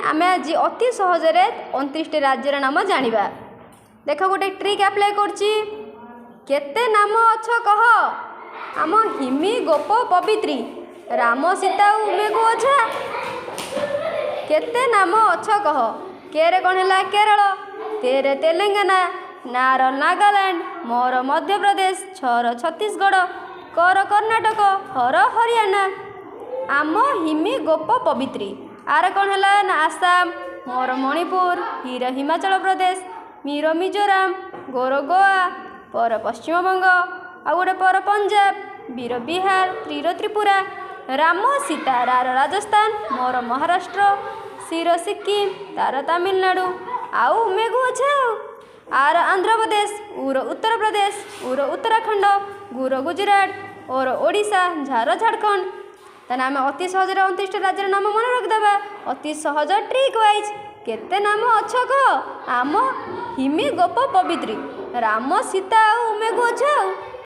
आम आज अति सहजरे 29 राज्यर नाम जानिबा। देख गोटे ट्रिक अप्लाई करछि। केते नाम अछ कह। आम हिमी गोप पवित्री राम सीता उमेघ ओझा। केते नाम अछ कह। केरे कौन है केरल, तेरे तेलंगाना, नार नागालैंड, मोर मध्य प्रदेश, छर छत्तीसगढ़, कर कर्णाटक, हर हरियाणा। आम हिमी गोप पवित्री आर कौन है ना आसाम, मोर मणिपुर, हीर हिमाचल प्रदेश, मीर मिजोराम, गोर गोवा, पर पश्चिम बंग, आ गोटे पर पंजाब, वीर बिहार, त्रिर त्रिपुरा। राम सीता रार राजस्थान, मोर महाराष्ट्र, सीर सिक्किम, तार तमिलनाडु, आउ मेघु अच्छा आर आंध्र प्रदेश, उर उत्तर प्रदेश, उर उत्तराखंड, गुर गुजरात, और ओडिशा, झार झारखंड। तेना आम अति सहज 29 राज्यर नाम मन रखिदेबा। अति सहज ट्रिक वाइज केते नाम अछ कह। आम हिमी गोप पवित्री राम सीता उमेघ ओझा।